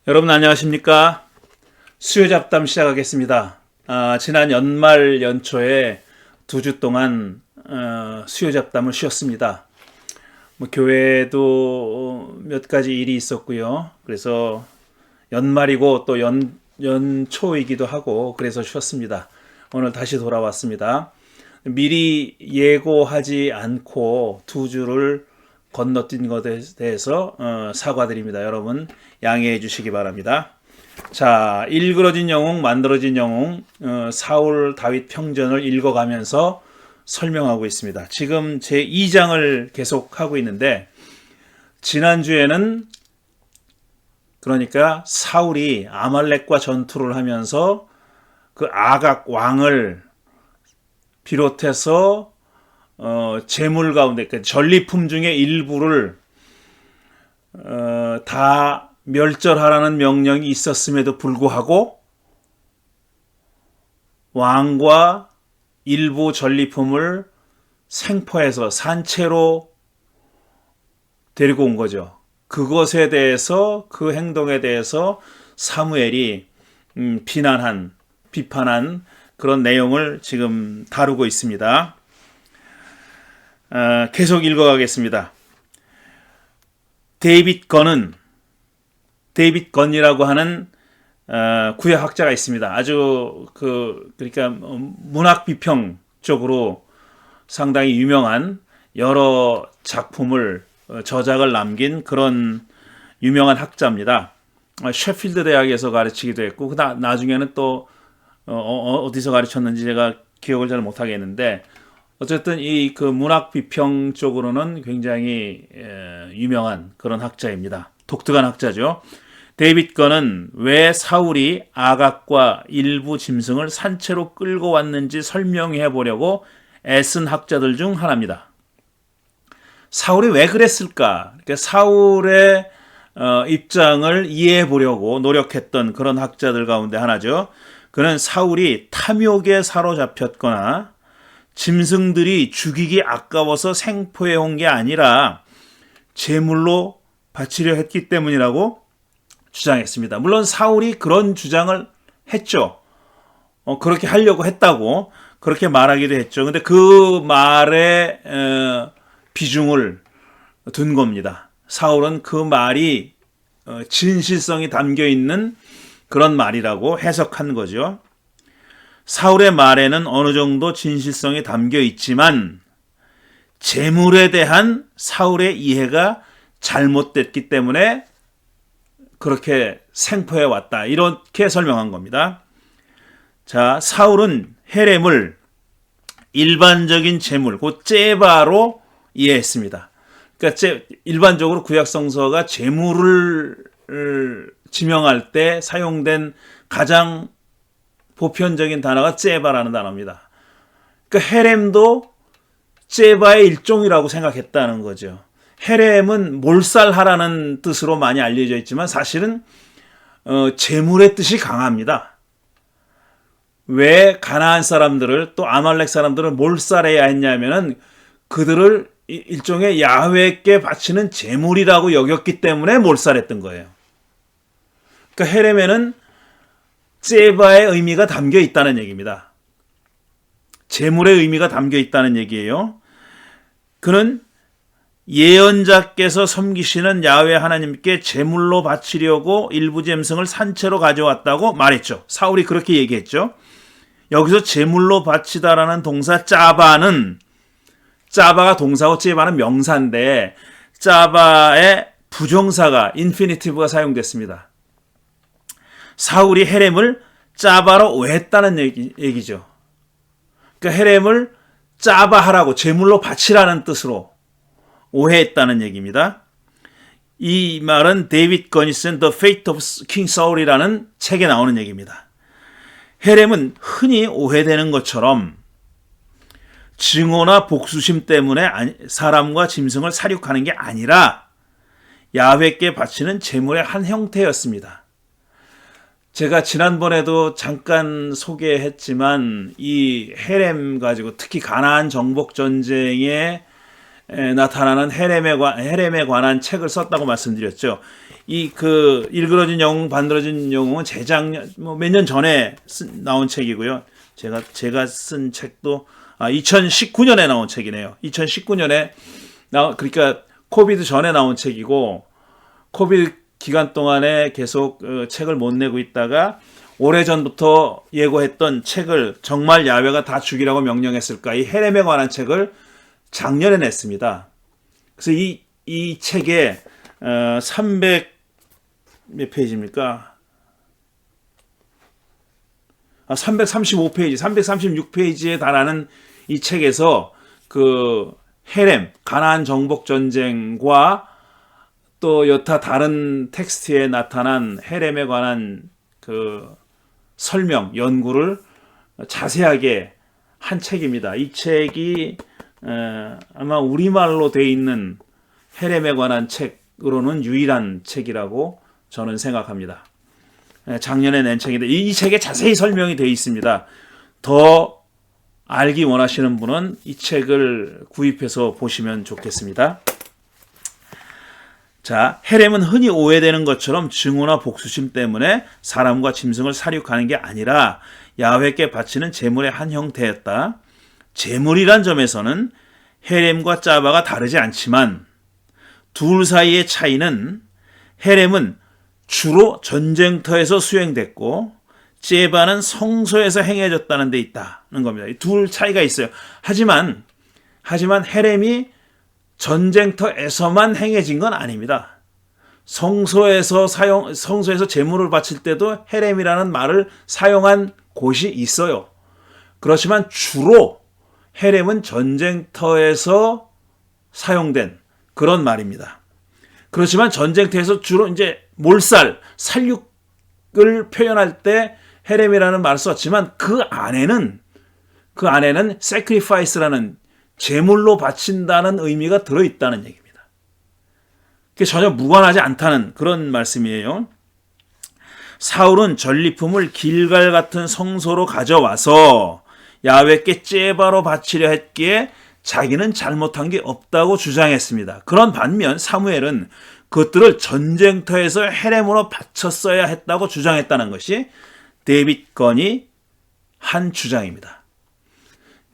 여러분 안녕하십니까? 수요잡담 시작하겠습니다. 지난 연말 연초에 2주 동안 수요잡담을 쉬었습니다. 교회에도 몇 가지 일이 있었고요. 그래서 연말이고 또 연초이기도 하고 그래서 쉬었습니다. 오늘 다시 돌아왔습니다. 미리 예고하지 않고 2주를 건너뛴 것에 대해서 사과드립니다. 여러분 양해해 주시기 바랍니다. 자, 일그러진 영웅, 만들어진 영웅, 사울 다윗 평전을 읽어가면서 설명하고 있습니다. 지금 제 2장을 계속하고 있는데 지난주에는 그러니까 사울이 아말렉과 전투를 하면서 그 아각 왕을 비롯해서 재물 가운데 전리품 중에 일부를 다 멸절하라는 명령이 있었음에도 불구하고 왕과 일부 전리품을 생포해서 산채로 데리고 온 거죠. 그것에 대해서 그 행동에 대해서 사무엘이 비판한 그런 내용을 지금 다루고 있습니다. 계속 읽어가겠습니다. 데이빗 건이라고 하는 구약학자가 있습니다. 아주 그러니까 문학 비평 쪽으로 상당히 유명한 여러 작품을 저작을 남긴 그런 유명한 학자입니다. 셰필드 대학에서 가르치기도 했고 나중에는 또 어디서 가르쳤는지 제가 기억을 잘 못하겠는데 어쨌든 이 문학 비평 쪽으로는 굉장히 유명한 그런 학자입니다. 독특한 학자죠. 데이빗 건은 왜 사울이 아각과 일부 짐승을 산채로 끌고 왔는지 설명해 보려고 애쓴 학자들 중 하나입니다. 사울이 왜 그랬을까? 그러니까 사울의 입장을 이해해 보려고 노력했던 그런 학자들 가운데 하나죠. 그는 사울이 탐욕에 사로잡혔거나 짐승들이 죽이기 아까워서 생포해 온 게 아니라 제물로 바치려 했기 때문이라고 주장했습니다. 물론 사울이 그런 주장을 했죠. 그렇게 하려고 했다고 그렇게 말하기도 했죠. 근데 그 말에 비중을 둔 겁니다. 사울은 그 말이 진실성이 담겨 있는 그런 말이라고 해석한 거죠. 사울의 말에는 어느 정도 진실성이 담겨 있지만 재물에 대한 사울의 이해가 잘못됐기 때문에 그렇게 생포해 왔다. 이렇게 설명한 겁니다. 자, 사울은 헤렘을 일반적인 재물, 곧 제바로 이해했습니다. 그러니까 일반적으로 구약 성서가 재물을 지명할 때 사용된 가장 보편적인 단어가 제바라는 단어입니다. 그러니까 헤렘도 제바의 일종이라고 생각했다는 거죠. 헤렘은 몰살하라는 뜻으로 많이 알려져 있지만 사실은 재물의 뜻이 강합니다. 왜 가나안 사람들을 또 아말렉 사람들을 몰살해야 했냐면은 그들을 일종의 야훼께 바치는 재물이라고 여겼기 때문에 몰살했던 거예요. 그러니까 헤렘에는 제바의 의미가 담겨 있다는 얘기입니다. 재물의 의미가 담겨 있다는 얘기예요. 그는 예언자께서 섬기시는 야훼 하나님께 제물로 바치려고 일부 짐승을 산채로 가져왔다고 말했죠. 사울이 그렇게 얘기했죠. 여기서 제물로 바치다라는 동사 짜바가 동사고 제바는 명사인데 짜바의 부정사가 인피니티브가 사용됐습니다. 사울이 헤렘을 짜바로 오해했다는 얘기죠. 그러니까 헤렘을 짜바하라고 제물로 바치라는 뜻으로 오해했다는 얘기입니다. 이 말은 데이빗 건이 쓴 The Fate of King Saul이라는 책에 나오는 얘기입니다. 헤렘은 흔히 오해되는 것처럼 증오나 복수심 때문에 사람과 짐승을 살육하는 게 아니라 야훼께 바치는 제물의 한 형태였습니다. 제가 지난번에도 잠깐 소개했지만 이 헤렘 가지고 특히 가나안 정복 전쟁에 나타나는 헤렘에 관한 책을 썼다고 말씀드렸죠. 이 그 일그러진 영웅, 반드러진 영웅은 재작년 몇 년 전에 나온 책이고요. 제가 쓴 책도 2019년에 나온 책이네요. 2019년에 그러니까 코비드 전에 나온 책이고, 코비드 기간 동안에 계속 책을 못 내고 있다가 오래전부터 예고했던 책을 정말 야훼가 다 죽이라고 명령했을까, 이 헤렘에 관한 책을 작년에 냈습니다. 그래서 이 책에 300 몇 페이지입니까? 335페이지, 336페이지에 달하는 이 책에서 그 헤렘, 가나안 정복 전쟁과 또 여타 다른 텍스트에 나타난 헤렘에 관한 그 설명, 연구를 자세하게 한 책입니다. 이 책이 아마 우리말로 돼 있는 헤렘에 관한 책으로는 유일한 책이라고 저는 생각합니다. 작년에 낸 책인데 이 책에 자세히 설명이 되어 있습니다. 더 알기 원하시는 분은 이 책을 구입해서 보시면 좋겠습니다. 자, 헤렘은 흔히 오해되는 것처럼 증오나 복수심 때문에 사람과 짐승을 살육하는 게 아니라 야훼께 바치는 제물의 한 형태였다. 제물이란 점에서는 헤렘과 짜바가 다르지 않지만 둘 사이의 차이는 헤렘은 주로 전쟁터에서 수행됐고 제바는 성소에서 행해졌다는 데 있다는 겁니다. 둘 차이가 있어요. 하지만 헤렘이 전쟁터에서만 행해진 건 아닙니다. 성소에서 제물을 바칠 때도 헤렘이라는 말을 사용한 곳이 있어요. 그렇지만 주로 헤렘은 전쟁터에서 사용된 그런 말입니다. 그렇지만 전쟁터에서 주로 이제 몰살, 살육을 표현할 때 헤렘이라는 말을 썼지만 그 안에는 sacrifice라는 제물로 바친다는 의미가 들어있다는 얘기입니다. 그게 전혀 무관하지 않다는 그런 말씀이에요. 사울은 전리품을 길갈 같은 성소로 가져와서 야훼께 제바로 바치려 했기에 자기는 잘못한 게 없다고 주장했습니다. 그런 반면 사무엘은 그것들을 전쟁터에서 헤렘으로 바쳤어야 했다고 주장했다는 것이 데이빗 건이 한 주장입니다.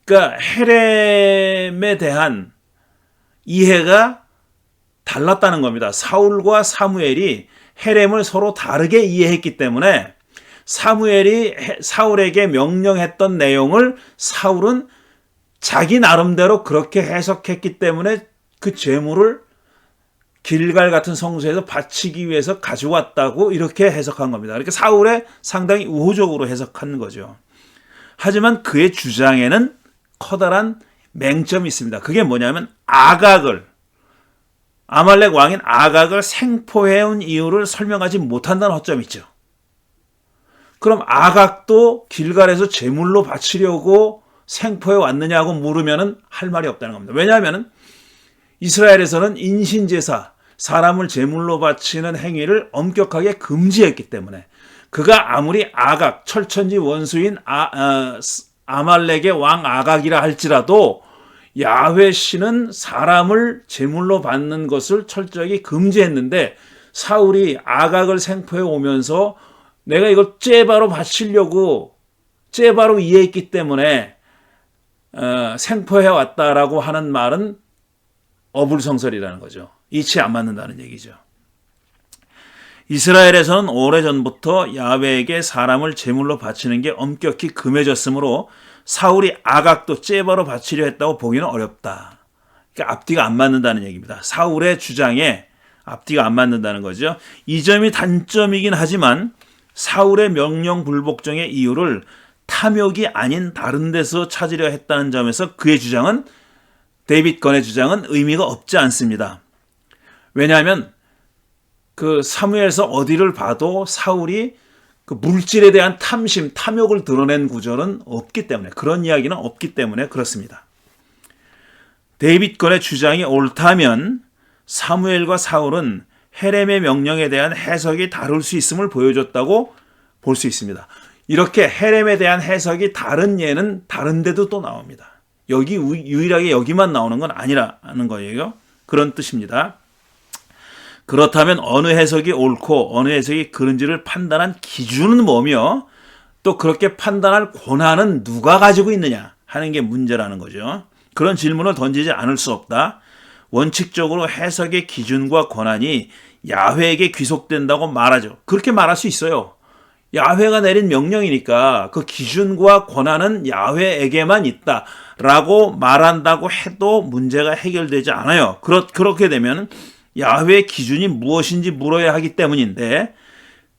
그러니까 헤렘에 대한 이해가 달랐다는 겁니다. 사울과 사무엘이 헤렘을 서로 다르게 이해했기 때문에 사무엘이 사울에게 명령했던 내용을 사울은 자기 나름대로 그렇게 해석했기 때문에 그 제물을 길갈 같은 성소에서 바치기 위해서 가져왔다고 이렇게 해석한 겁니다. 그러니까 사울의 상당히 우호적으로 해석한 거죠. 하지만 그의 주장에는 커다란 맹점이 있습니다. 그게 뭐냐면 아말렉 왕인 아각을 생포해온 이유를 설명하지 못한다는 허점이 있죠. 그럼 아각도 길갈에서 제물로 바치려고 생포해 왔느냐고 물으면 할 말이 없다는 겁니다. 왜냐하면 이스라엘에서는 인신제사, 사람을 제물로 바치는 행위를 엄격하게 금지했기 때문에 그가 아무리 아각, 철천지 원수인 아말렉의 왕 아각이라 할지라도 야훼 신은 사람을 제물로 받는 것을 철저히 금지했는데 사울이 아각을 생포해 오면서 내가 이걸 제바로 바치려고 제바로 이해했기 때문에 생포해 왔다라고 하는 말은 어불성설이라는 거죠. 이치에 안 맞는다는 얘기죠. 이스라엘에서는 오래전부터 야훼에게 사람을 제물로 바치는 게 엄격히 금해졌으므로 사울이 아각도 제바로 바치려 했다고 보기는 어렵다. 그러니까 앞뒤가 안 맞는다는 얘기입니다. 사울의 주장에 앞뒤가 안 맞는다는 거죠. 이 점이 단점이긴 하지만 사울의 명령 불복종의 이유를 탐욕이 아닌 다른 데서 찾으려 했다는 점에서 그의 주장은 데이빗 건의 주장은 의미가 없지 않습니다. 왜냐하면 그 사무엘서 어디를 봐도 사울이 그 물질에 대한 탐심, 탐욕을 드러낸 구절은 없기 때문에 그런 이야기는 없기 때문에 그렇습니다. 데이빗 건의 주장이 옳다면 사무엘과 사울은 헤렘의 명령에 대한 해석이 다를 수 있음을 보여줬다고 볼 수 있습니다. 이렇게 헤렘에 대한 해석이 다른 예는 다른 데도 또 나옵니다. 여기 유일하게 여기만 나오는 건 아니라는 거예요. 그런 뜻입니다. 그렇다면 어느 해석이 옳고 어느 해석이 그른지를 판단한 기준은 뭐며 또 그렇게 판단할 권한은 누가 가지고 있느냐 하는 게 문제라는 거죠. 그런 질문을 던지지 않을 수 없다. 원칙적으로 해석의 기준과 권한이 야훼에게 귀속된다고 말하죠. 그렇게 말할 수 있어요. 야훼가 내린 명령이니까 그 기준과 권한은 야훼에게만 있다라고 말한다고 해도 문제가 해결되지 않아요. 그렇게 되면 야훼의 기준이 무엇인지 물어야 하기 때문인데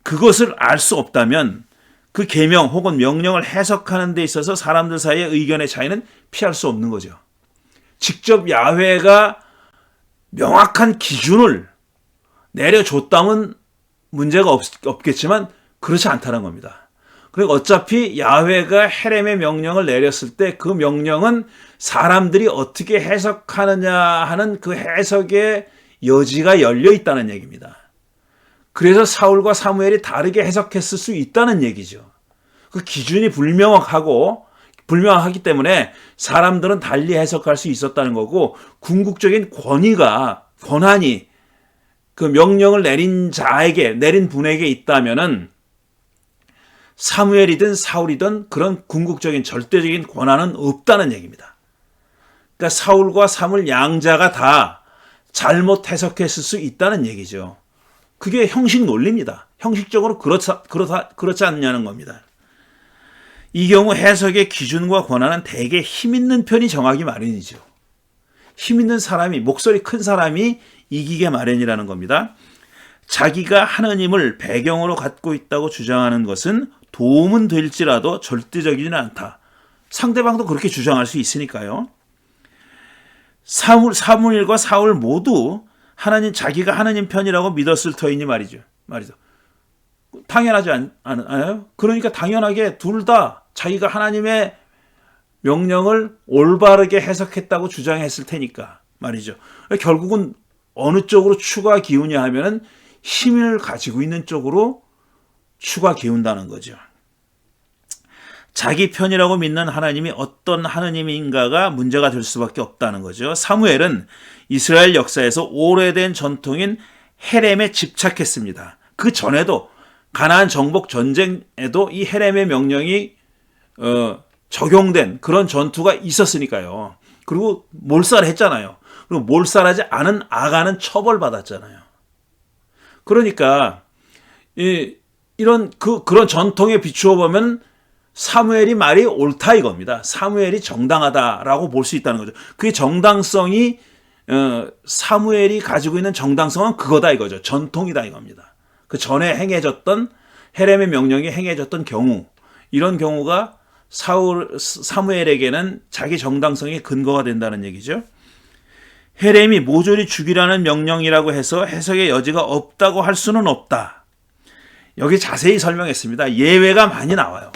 그것을 알 수 없다면 그 계명 혹은 명령을 해석하는 데 있어서 사람들 사이의 의견의 차이는 피할 수 없는 거죠. 직접 야훼가 명확한 기준을 내려줬다면 문제가 없겠지만 그렇지 않다는 겁니다. 그리고 어차피 야훼가 헤렘의 명령을 내렸을 때 그 명령은 사람들이 어떻게 해석하느냐 하는 그 해석의 여지가 열려 있다는 얘기입니다. 그래서 사울과 사무엘이 다르게 해석했을 수 있다는 얘기죠. 그 기준이 불명확하기 때문에 사람들은 달리 해석할 수 있었다는 거고 궁극적인 권한이 그 명령을 내린 분에게 있다면은 사무엘이든 사울이든 그런 궁극적인 절대적인 권한은 없다는 얘기입니다. 그러니까 사울과 사무엘 양자가 다 잘못 해석했을 수 있다는 얘기죠. 그게 형식 논리입니다. 형식적으로 그렇지 않냐는 겁니다. 이 경우 해석의 기준과 권한은 대개 힘 있는 편이 정하기 마련이죠. 힘 있는 사람이, 목소리 큰 사람이 이기게 마련이라는 겁니다. 자기가 하느님을 배경으로 갖고 있다고 주장하는 것은 도움은 될지라도 절대적이지는 않다. 상대방도 그렇게 주장할 수 있으니까요. 사무엘과 사울 모두 자기가 하느님 편이라고 믿었을 터이니 말이죠. 당연하지 않아요? 그러니까 당연하게 둘 다 자기가 하나님의 명령을 올바르게 해석했다고 주장했을 테니까 말이죠. 결국은 어느 쪽으로 추가 기우냐 하면은 힘을 가지고 있는 쪽으로 추가 기운다는 거죠. 자기 편이라고 믿는 하나님이 어떤 하나님인가가 문제가 될 수밖에 없다는 거죠. 사무엘은 이스라엘 역사에서 오래된 전통인 헤렘에 집착했습니다. 그 전에도 가나안 정복 전쟁에도 이 헤렘의 명령이 적용된 그런 전투가 있었으니까요. 그리고 몰살했잖아요. 그리고 몰살하지 않은 아가는 처벌받았잖아요. 그러니까 그런 전통에 비추어 보면 사무엘이 말이 옳다 이겁니다. 사무엘이 정당하다라고 볼 수 있다는 거죠. 그게 정당성이 사무엘이 가지고 있는 정당성은 그거다 이거죠. 전통이다 이겁니다. 그 전에 행해졌던 헤렘의 명령이 행해졌던 경우, 이런 경우가 사무엘에게는 자기 정당성의 근거가 된다는 얘기죠. 헤렘이 모조리 죽이라는 명령이라고 해서 해석의 여지가 없다고 할 수는 없다. 여기 자세히 설명했습니다. 예외가 많이 나와요.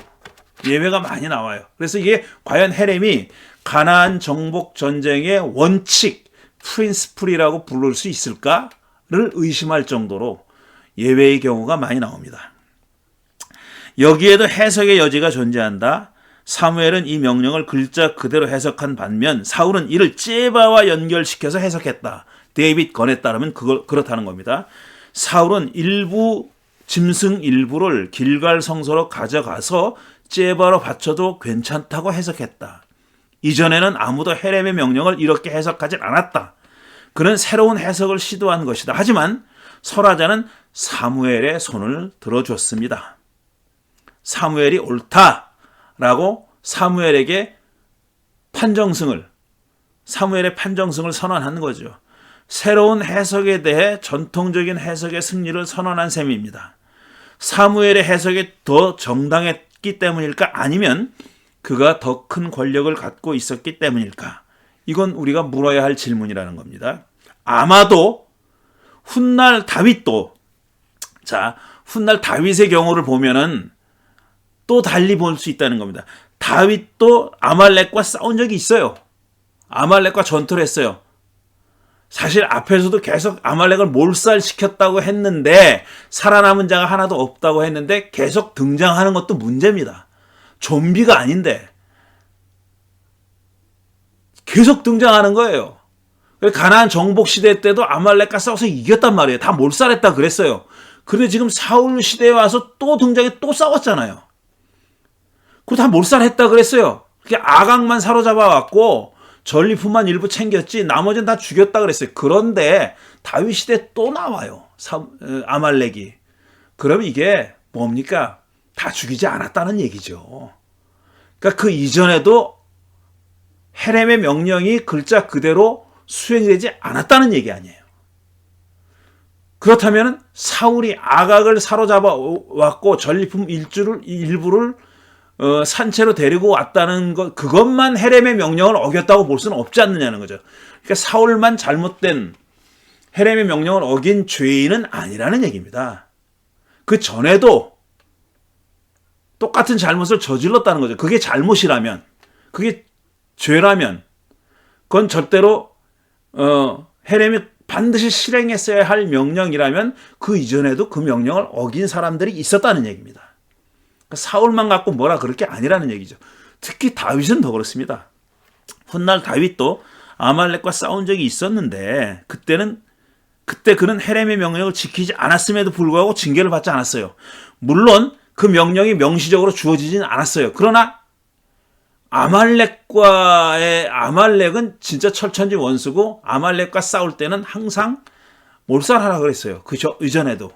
그래서 이게 과연 헤렘이 가나안 정복 전쟁의 원칙, 프린스플이라고 부를 수 있을까를 의심할 정도로 예외의 경우가 많이 나옵니다. 여기에도 해석의 여지가 존재한다. 사무엘은 이 명령을 글자 그대로 해석한 반면 사울은 이를 째바와 연결시켜서 해석했다. 데이빗 건에 따르면 그렇다는 겁니다. 사울은 짐승 일부를 길갈 성소로 가져가서 째바로 바쳐도 괜찮다고 해석했다. 이전에는 아무도 헤렘의 명령을 이렇게 해석하지 않았다. 그는 새로운 해석을 시도한 것이다. 하지만 설화자는 사무엘의 손을 들어줬습니다. 사무엘이 옳다라고 사무엘의 판정승을 선언하는 거죠. 새로운 해석에 대해 전통적인 해석의 승리를 선언한 셈입니다. 사무엘의 해석이 더 정당했기 때문일까? 아니면 그가 더 큰 권력을 갖고 있었기 때문일까? 이건 우리가 물어야 할 질문이라는 겁니다. 아마도 훗날 다윗의 경우를 보면은 또 달리 볼 수 있다는 겁니다. 다윗도 아말렉과 싸운 적이 있어요. 아말렉과 전투를 했어요. 사실 앞에서도 계속 아말렉을 몰살시켰다고 했는데 살아남은 자가 하나도 없다고 했는데 계속 등장하는 것도 문제입니다. 좀비가 아닌데 계속 등장하는 거예요. 가나안 정복 시대 때도 아말렉과 싸워서 이겼단 말이에요. 다 몰살했다 그랬어요. 그런데 지금 사울 시대에 와서 또 등장해 또 싸웠잖아요. 그거 다 몰살했다 그랬어요. 그게 아각만 사로잡아 왔고 전리품만 일부 챙겼지 나머지는 다 죽였다 그랬어요. 그런데 다윗 시대 또 나와요. 아말렉이. 그럼 이게 뭡니까? 다 죽이지 않았다는 얘기죠. 그러니까 그 이전에도 헤렘의 명령이 글자 그대로 수행되지 않았다는 얘기 아니에요. 그렇다면 사울이 아각을 사로잡아 왔고 전리품 일부를 산채로 데리고 왔다는 것, 그것만 헤렘의 명령을 어겼다고 볼 수는 없지 않느냐는 거죠. 그러니까 사울만 잘못된 헤렘의 명령을 어긴 죄인은 아니라는 얘기입니다. 그 전에도 똑같은 잘못을 저질렀다는 거죠. 그게 잘못이라면, 그게 죄라면, 그건 절대로 헤렘이 반드시 실행했어야 할 명령이라면 그 이전에도 그 명령을 어긴 사람들이 있었다는 얘기입니다. 그러니까 사울만 갖고 뭐라 그럴 게 아니라는 얘기죠. 특히 다윗은 더 그렇습니다. 훗날 다윗도 아말렉과 싸운 적이 있었는데 그때 그는 헤렘의 명령을 지키지 않았음에도 불구하고 징계를 받지 않았어요. 물론 그 명령이 명시적으로 주어지진 않았어요. 그러나 아말렉은 진짜 철천지 원수고 아말렉과 싸울 때는 항상 몰살하라 그랬어요. 그 이전에도.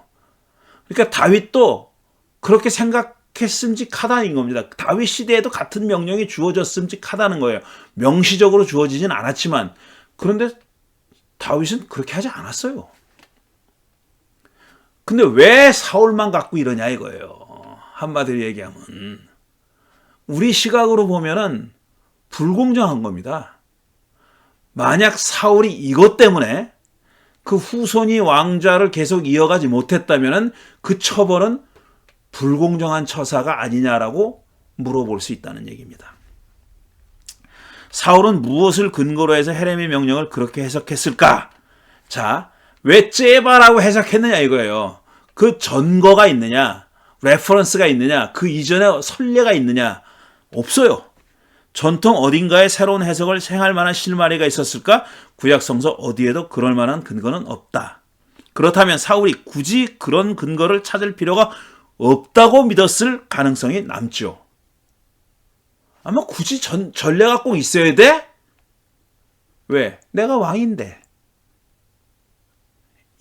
그러니까 다윗도 그렇게 생각했음직하다는 겁니다. 다윗 시대에도 같은 명령이 주어졌음직하다는 거예요. 명시적으로 주어지진 않았지만 그런데 다윗은 그렇게 하지 않았어요. 근데 왜 사울만 갖고 이러냐 이거예요. 한마디로 얘기하면 우리 시각으로 보면은 불공정한 겁니다. 만약 사울이 이것 때문에 그 후손이 왕좌를 계속 이어가지 못했다면은 그 처벌은 불공정한 처사가 아니냐라고 물어볼 수 있다는 얘기입니다. 사울은 무엇을 근거로 해서 헤렘의 명령을 그렇게 해석했을까? 자, 왜 째바라고 해석했느냐 이거예요. 그 전거가 있느냐, 레퍼런스가 있느냐, 그 이전에 선례가 있느냐? 없어요. 전통 어딘가에 새로운 해석을 행할 만한 실마리가 있었을까? 구약성서 어디에도 그럴 만한 근거는 없다. 그렇다면 사울이 굳이 그런 근거를 찾을 필요가 없다고 믿었을 가능성이 남죠. 아마 굳이 전례가 꼭 있어야 돼? 왜? 내가 왕인데.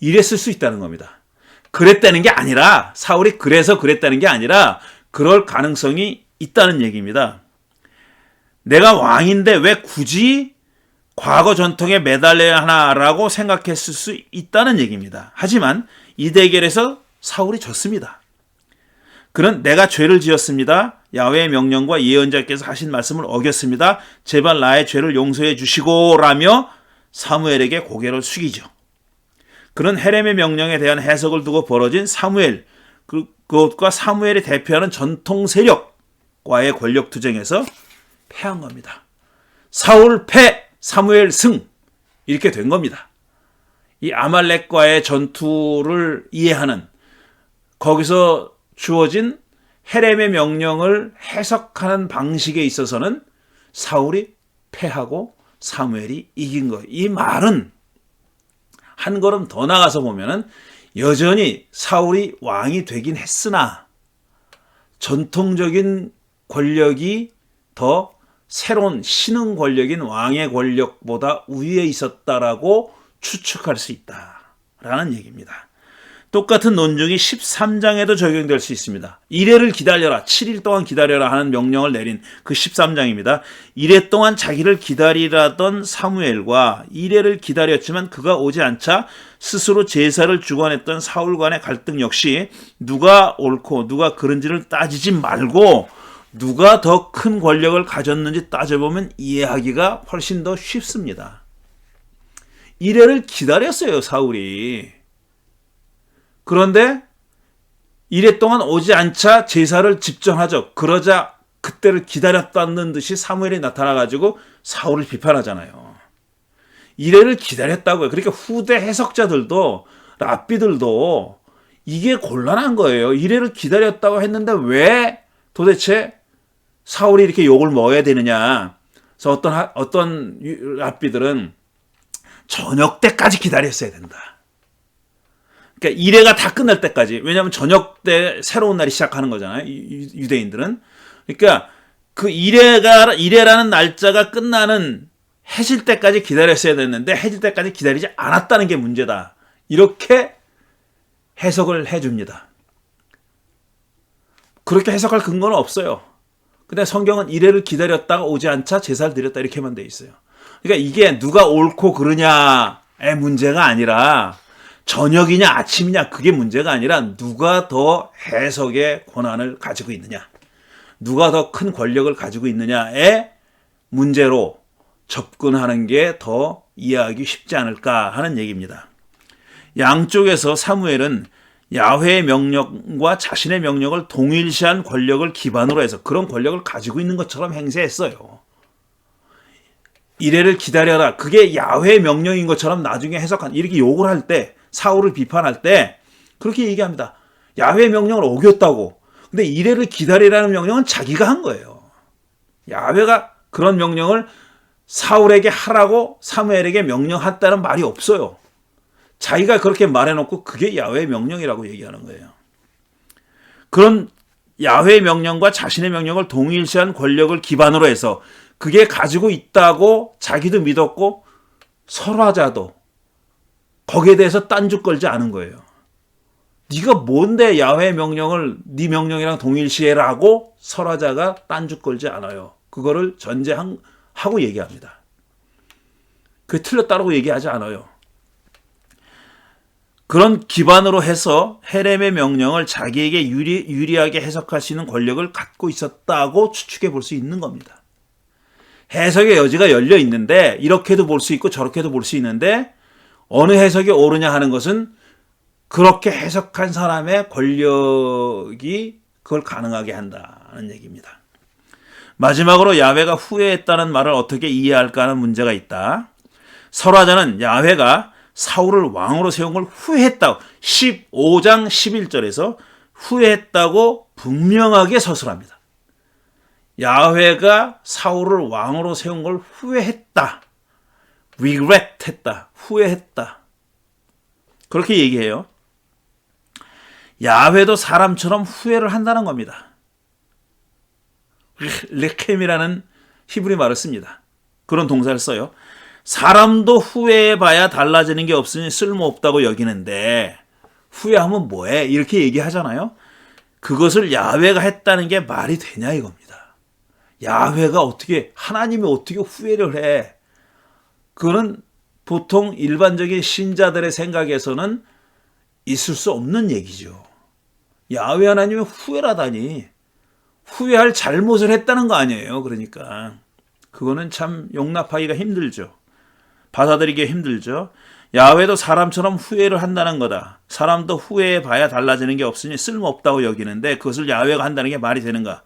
이랬을 수 있다는 겁니다. 그랬다는 게 아니라, 사울이 그래서 그랬다는 게 아니라 그럴 가능성이 있다는 얘기입니다. 내가 왕인데 왜 굳이 과거 전통에 매달려야 하나라고 생각했을 수 있다는 얘기입니다. 하지만 이 대결에서 사울이 졌습니다. 그는 내가 죄를 지었습니다. 야훼의 명령과 예언자께서 하신 말씀을 어겼습니다. 제발 나의 죄를 용서해 주시고 라며 사무엘에게 고개를 숙이죠. 그는 헤렘의 명령에 대한 해석을 두고 벌어진 사무엘, 그것과 사무엘이 대표하는 전통 세력과의 권력 투쟁에서 패한 겁니다. 사울 패, 사무엘 승, 이렇게 된 겁니다. 이 아말렉과의 전투를 이해하는, 거기서 주어진 헤렘의 명령을 해석하는 방식에 있어서는 사울이 패하고 사무엘이 이긴 거예요. 이 말은 한 걸음 더 나가서 보면은 여전히 사울이 왕이 되긴 했으나 전통적인 권력이 더 새로운 신흥 권력인 왕의 권력보다 우위에 있었다라고 추측할 수 있다라는 얘기입니다. 똑같은 논증이 13장에도 적용될 수 있습니다. 이레를 기다려라, 7일 동안 기다려라 하는 명령을 내린 그 13장입니다. 이레 동안 자기를 기다리라던 사무엘과 이레를 기다렸지만 그가 오지 않자 스스로 제사를 주관했던 사울 간의 갈등 역시 누가 옳고 누가 그른지를 따지지 말고 누가 더 큰 권력을 가졌는지 따져보면 이해하기가 훨씬 더 쉽습니다. 이레를 기다렸어요, 사울이. 그런데 이래 동안 오지 않자 제사를 집전하죠. 그러자 그때를 기다렸다는 듯이 사무엘이 나타나가지고 사울을 비판하잖아요. 이래를 기다렸다고요. 그러니까 후대 해석자들도 랍비들도 이게 곤란한 거예요. 이래를 기다렸다고 했는데 왜 도대체 사울이 이렇게 욕을 먹어야 되느냐. 그래서 어떤 랍비들은 저녁 때까지 기다렸어야 된다. 그러니까 이래가 다 끝날 때까지. 왜냐하면 저녁 때 새로운 날이 시작하는 거잖아요. 유대인들은. 그러니까 그 이래라는 날짜가 끝나는 해질 때까지 기다렸어야 됐는데 해질 때까지 기다리지 않았다는 게 문제다. 이렇게 해석을 해줍니다. 그렇게 해석할 근거는 없어요. 근데 성경은 이래를 기다렸다가 오지 않자 제사를 드렸다 이렇게만 돼 있어요. 그러니까 이게 누가 옳고 그르냐의 문제가 아니라 저녁이냐 아침이냐 그게 문제가 아니라 누가 더 해석의 권한을 가지고 있느냐, 누가 더 큰 권력을 가지고 있느냐의 문제로 접근하는 게 더 이해하기 쉽지 않을까 하는 얘기입니다. 양쪽에서 사무엘은 야훼의 명령과 자신의 명령을 동일시한 권력을 기반으로 해서 그런 권력을 가지고 있는 것처럼 행세했어요. 이래를 기다려라. 그게 야훼의 명령인 것처럼 나중에 이렇게 욕을 할 때, 사울을 비판할 때 그렇게 얘기합니다. 야훼의 명령을 어겼다고. 근데 이래를 기다리라는 명령은 자기가 한 거예요. 야훼가 그런 명령을 사울에게 하라고 사무엘에게 명령했다는 말이 없어요. 자기가 그렇게 말해놓고 그게 야훼의 명령이라고 얘기하는 거예요. 그런 야훼의 명령과 자신의 명령을 동일시한 권력을 기반으로 해서 그게 가지고 있다고 자기도 믿었고 설화자도 거기에 대해서 딴죽 걸지 않은 거예요. 네가 뭔데 야훼의 명령을 네 명령이랑 동일시해라고 설화자가 딴죽 걸지 않아요. 그거를 전제하고 얘기합니다. 그게 틀렸다고 얘기하지 않아요. 그런 기반으로 해서 헤렘의 명령을 자기에게 유리하게 해석할 수 있는 권력을 갖고 있었다고 추측해 볼 수 있는 겁니다. 해석의 여지가 열려 있는데 이렇게도 볼 수 있고 저렇게도 볼 수 있는데 어느 해석이 옳으냐 하는 것은 그렇게 해석한 사람의 권력이 그걸 가능하게 한다는 얘기입니다. 마지막으로 야훼가 후회했다는 말을 어떻게 이해할까 하는 문제가 있다. 설화자는 야훼가 사울을 왕으로 세운 걸 후회했다고 15장 11절에서 후회했다고 분명하게 서술합니다. 야훼가 사울을 왕으로 세운 걸 후회했다. regret했다. 후회했다. 그렇게 얘기해요. 야훼도 사람처럼 후회를 한다는 겁니다. 레켐이라는 히브리 말을 씁니다. 그런 동사를 써요. 사람도 후회해봐야 달라지는 게 없으니 쓸모없다고 여기는데 후회하면 뭐해? 이렇게 얘기하잖아요. 그것을 야훼가 했다는 게 말이 되냐 이겁니다. 야훼가 하나님이 어떻게 후회를 해? 그거는 보통 일반적인 신자들의 생각에서는 있을 수 없는 얘기죠. 야훼 하나님이 후회를 하다니 후회할 잘못을 했다는 거 아니에요. 그러니까 그거는 참 용납하기가 힘들죠. 받아들이기 힘들죠. 야훼도 사람처럼 후회를 한다는 거다. 사람도 후회해봐야 달라지는 게 없으니 쓸모없다고 여기는데 그것을 야훼가 한다는 게 말이 되는가.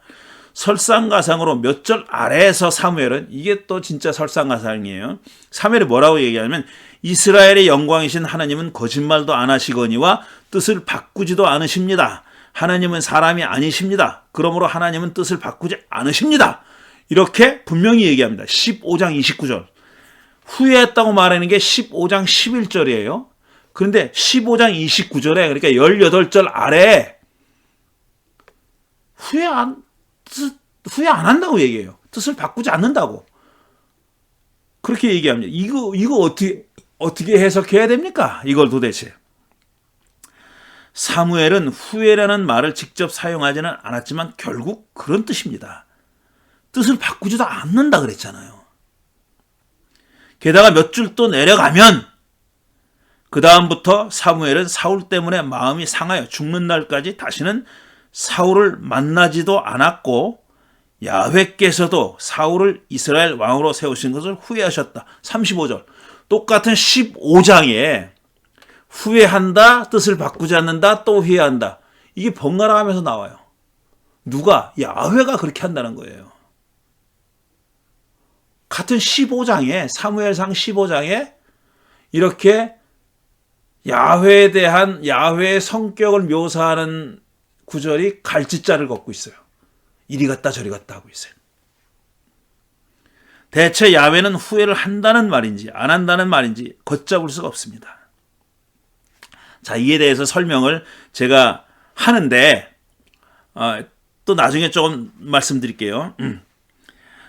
설상가상으로 몇 절 아래에서 사무엘은 이게 또 진짜 설상가상이에요. 사무엘이 뭐라고 얘기하냐면 이스라엘의 영광이신 하나님은 거짓말도 안 하시거니와 뜻을 바꾸지도 않으십니다. 하나님은 사람이 아니십니다. 그러므로 하나님은 뜻을 바꾸지 않으십니다. 이렇게 분명히 얘기합니다. 15장 29절. 후회했다고 말하는 게 15장 11절이에요. 그런데 15장 29절에 그러니까 18절 아래에 후회 안 한다고 얘기해요. 뜻을 바꾸지 않는다고. 그렇게 얘기합니다. 이거 어떻게 해석해야 됩니까? 이걸 도대체. 사무엘은 후회라는 말을 직접 사용하지는 않았지만 결국 그런 뜻입니다. 뜻을 바꾸지도 않는다 그랬잖아요. 게다가 몇 줄 또 내려가면 그 다음부터 사무엘은 사울 때문에 마음이 상하여 죽는 날까지 다시는 사울을 만나지도 않았고 야훼께서도 사울을 이스라엘 왕으로 세우신 것을 후회하셨다. 35절. 똑같은 15장에 후회한다, 뜻을 바꾸지 않는다, 또 후회한다. 이게 번갈아 가면서 나와요. 누가? 야훼가 그렇게 한다는 거예요. 같은 15장에 사무엘상 15장에 이렇게 야훼에 대한 야훼의 성격을 묘사하는 구절이 갈짓자를 걷고 있어요. 이리 갔다 저리 갔다 하고 있어요. 대체 야훼는 후회를 한다는 말인지 안 한다는 말인지 걷잡을 수가 없습니다. 자, 이에 대해서 설명을 제가 하는데 또 나중에 조금 말씀드릴게요.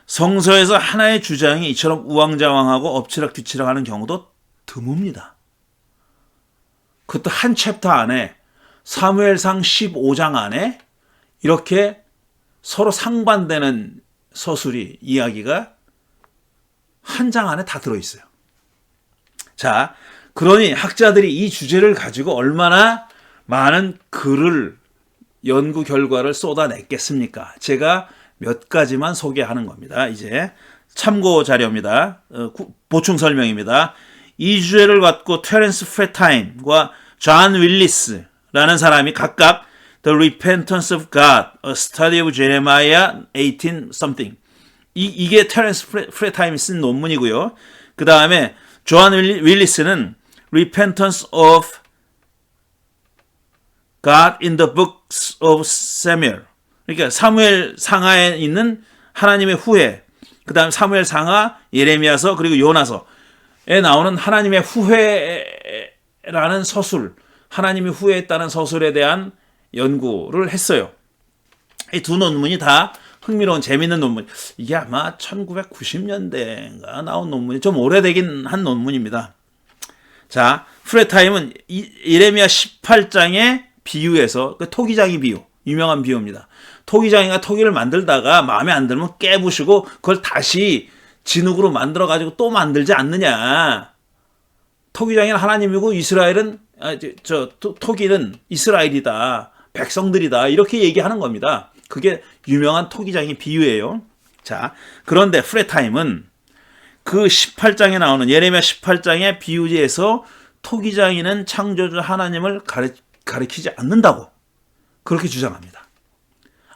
성서에서 하나의 주장이 이처럼 우왕좌왕하고 엎치락뒤치락하는 경우도 드뭅니다. 그것도 한 챕터 안에 사무엘상 15장 안에 이렇게 서로 상반되는 서술이 이야기가 한 장 안에 다 들어있어요. 자, 그러니 학자들이 이 주제를 가지고 얼마나 많은 글을 연구 결과를 쏟아냈겠습니까? 제가 몇 가지만 소개하는 겁니다. 이제 참고 자료입니다. 보충 설명입니다. 이 주제를 갖고 테렌스 프레타임과 존 윌리스라는 사람이 각각 The Repentance of God, A Study of Jeremiah 18 something. 이게 테렌스 프레타임이 쓴 논문이고요. 그 다음에 존 윌리스는 Repentance of God in the Books of Samuel. 그러니까 사무엘 상하에 있는 하나님의 후회, 그 다음 사무엘 상하, 예레미야서, 그리고 요나서에 나오는 하나님의 후회라는 서술, 하나님이 후회했다는 서술에 대한 연구를 했어요. 이 두 논문이 다 흥미로운 재미있는 논문. 이게 아마 1990년대인가 나온 논문이 좀 오래되긴 한 논문입니다. 자, 프레타임은 예레미야 18장의 비유에서 그 토기장이 비유, 유명한 비유입니다. 토기장이가 토기를 만들다가 마음에 안 들면 깨부시고 그걸 다시 진흙으로 만들어가지고 또 만들지 않느냐. 토기장이는 하나님이고 이스라엘은 토기는 이스라엘이다. 백성들이다. 이렇게 얘기하는 겁니다. 그게 유명한 토기장의 비유예요. 자, 그런데 프레타임은 그 18장에 나오는 예레미야 18장의 비유지에서 토기장이는 창조주 하나님을 가리키지 않는다고 그렇게 주장합니다.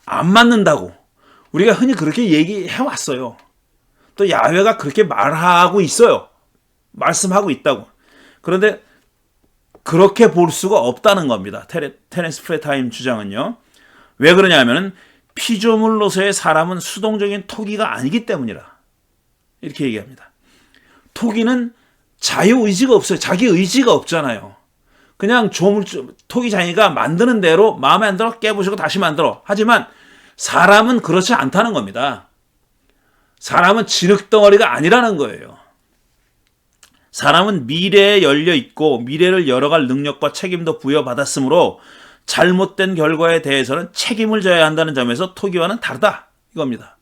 안 맞는다고 우리가 흔히 그렇게 얘기해 왔어요. 또 야훼가 그렇게 말하고 있어요. 말씀하고 있다고. 그런데 그렇게 볼 수가 없다는 겁니다. 테렌스 프레타임 주장은요. 왜 그러냐면 피조물로서의 사람은 수동적인 토기가 아니기 때문이라. 이렇게 얘기합니다. 토기는 자유의지가 없어요. 자기 의지가 없잖아요. 그냥 토기장이가 만드는 대로 마음에 안 들어 깨부시고 다시 만들어. 하지만 사람은 그렇지 않다는 겁니다. 사람은 진흙덩어리가 아니라는 거예요. 사람은 미래에 열려 있고 미래를 열어갈 능력과 책임도 부여받았으므로 잘못된 결과에 대해서는 책임을 져야 한다는 점에서 토기와는 다르다. 이겁니다.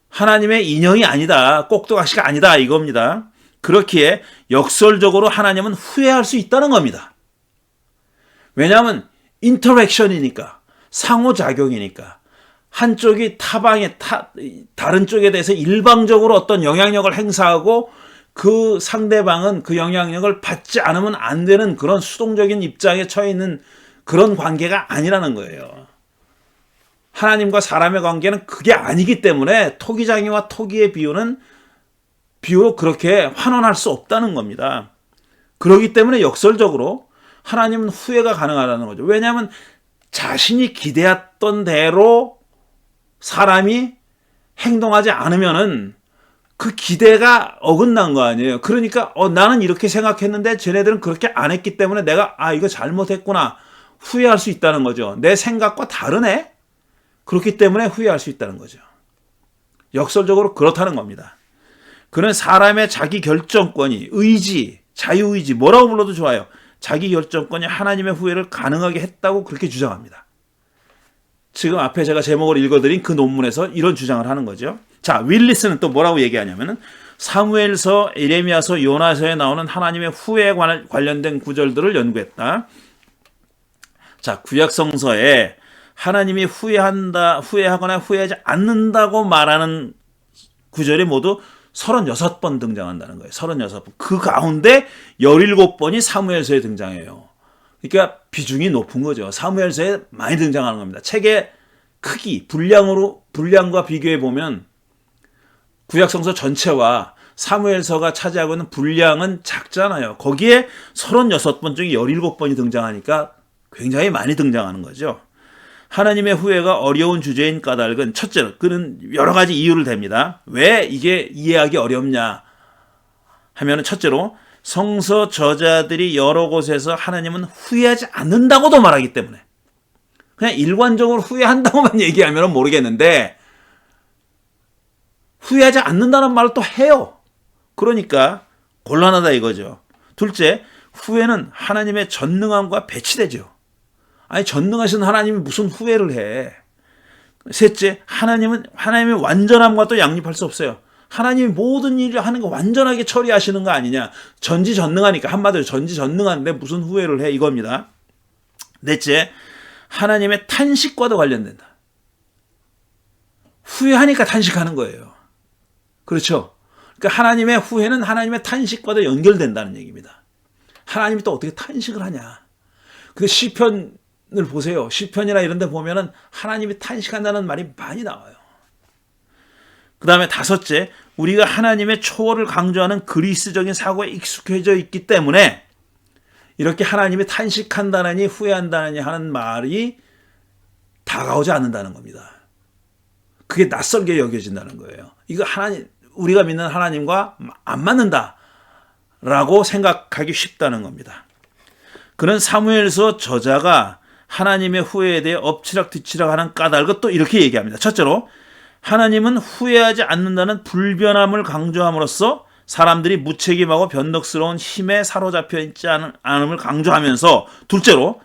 하나님의 인형이 아니다. 꼭두각시가 아니다. 이겁니다. 그렇기에 역설적으로 하나님은 후회할 수 있다는 겁니다. 왜냐하면 인터랙션이니까, 상호작용이니까 한쪽이 다른 쪽에 대해서 일방적으로 어떤 영향력을 행사하고 그 상대방은 그 영향력을 받지 않으면 안 되는 그런 수동적인 입장에 처해 있는 그런 관계가 아니라는 거예요. 하나님과 사람의 관계는 그게 아니기 때문에 토기장이와 토기의 비유로 그렇게 환원할 수 없다는 겁니다. 그렇기 때문에 역설적으로 하나님은 후회가 가능하다는 거죠. 왜냐하면 자신이 기대했던 대로 사람이 행동하지 않으면은 그 기대가 어긋난 거 아니에요. 그러니까 나는 이렇게 생각했는데 쟤네들은 그렇게 안 했기 때문에 내가 이거 잘못했구나 후회할 수 있다는 거죠. 내 생각과 다르네. 그렇기 때문에 후회할 수 있다는 거죠. 역설적으로 그렇다는 겁니다. 그는 사람의 자기 결정권이 의지, 자유의지 뭐라고 불러도 좋아요. 자기 결정권이 하나님의 후회를 가능하게 했다고 그렇게 주장합니다. 지금 앞에 제가 제목을 읽어드린 그 논문에서 이런 주장을 하는 거죠. 자, 윌리스는 또 뭐라고 얘기하냐면은 사무엘서, 예레미야서, 요나서에 나오는 하나님의 후회에 관련된 구절들을 연구했다. 자, 구약성서에 하나님이 후회하거나 후회하지 않는다고 말하는 구절이 모두 36번 등장한다는 거예요. 36번. 그 가운데 17번이 사무엘서에 등장해요. 그러니까 비중이 높은 거죠. 사무엘서에 많이 등장하는 겁니다. 책의 크기, 분량과 비교해 보면 구약성서 전체와 사무엘서가 차지하고 있는 분량은 작잖아요. 거기에 36번 중에 17번이 등장하니까 굉장히 많이 등장하는 거죠. 하나님의 후회가 어려운 주제인 까닭은 첫째로 그는 여러 가지 이유를 댑니다. 왜 이게 이해하기 어렵냐 하면은 첫째로 성서 저자들이 여러 곳에서 하나님은 후회하지 않는다고도 말하기 때문에 그냥 일관적으로 후회한다고만 얘기하면 모르겠는데 후회하지 않는다는 말을 또 해요. 그러니까 곤란하다 이거죠. 둘째, 후회는 하나님의 전능함과 배치되죠. 아니 전능하신 하나님이 무슨 후회를 해. 셋째, 하나님의 완전함과 또 양립할 수 없어요. 하나님이 모든 일을 하는 거 완전하게 처리하시는 거 아니냐. 전지전능하니까 한마디로 전지전능한데 무슨 후회를 해 이겁니다. 넷째, 하나님의 탄식과도 관련된다. 후회하니까 탄식하는 거예요. 그렇죠? 그러니까 하나님의 후회는 하나님의 탄식과도 연결된다는 얘기입니다. 하나님이 또 어떻게 탄식을 하냐. 근데 시편을 보세요. 시편이나 이런 데 보면은 하나님이 탄식한다는 말이 많이 나와요. 그 다음에 다섯째, 우리가 하나님의 초월을 강조하는 그리스적인 사고에 익숙해져 있기 때문에 이렇게 하나님이 탄식한다느니 후회한다느니 하는 말이 다가오지 않는다는 겁니다. 그게 낯설게 여겨진다는 거예요. 이거 우리가 믿는 하나님과 안 맞는다라고 생각하기 쉽다는 겁니다. 그는 사무엘서 저자가 하나님의 후회에 대해 엎치락뒤치락 하는 까닭을 또 이렇게 얘기합니다. 첫째로 하나님은 후회하지 않는다는 불변함을 강조함으로써 사람들이 무책임하고 변덕스러운 힘에 사로잡혀 있지 않음을 강조하면서 둘째로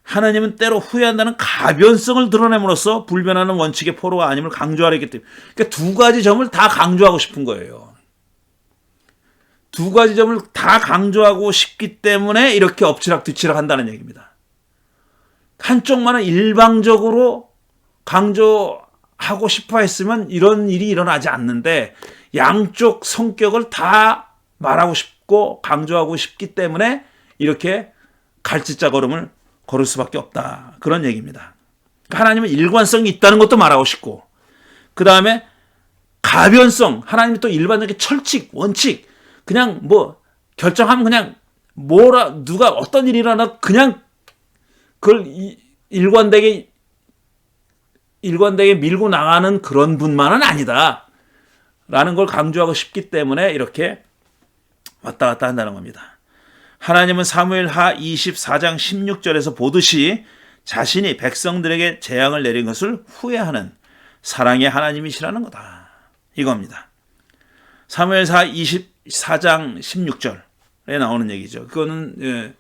하나님은 때로 후회한다는 가변성을 드러냄으로써 불변하는 원칙의 포로가 아님을 강조하려 했기 때문에 그러니까 두 가지 점을 다 강조하고 싶은 거예요. 두 가지 점을 다 강조하고 싶기 때문에 이렇게 엎치락뒤치락 한다는 얘기입니다. 한쪽만은 일방적으로 강조하고 싶어 했으면 이런 일이 일어나지 않는데 양쪽 성격을 다 말하고 싶고 강조하고 싶기 때문에 이렇게 갈짓자 걸음을 걸을 수밖에 없다. 그런 얘기입니다. 하나님은 일관성이 있다는 것도 말하고 싶고 그 다음에 가변성, 하나님이 또 일반적인 철칙, 원칙 그냥 뭐 결정하면 그냥 누가 어떤 일이 일어나 그냥 그걸 일관되게 밀고 나가는 그런 분만은 아니다. 라는 걸 강조하고 싶기 때문에 이렇게 왔다 갔다 한다는 겁니다. 하나님은 사무엘하 24장 16절에서 보듯이 자신이 백성들에게 재앙을 내린 것을 후회하는 사랑의 하나님이시라는 거다. 이겁니다. 사무엘하 24장 16절에 나오는 얘기죠. 그거는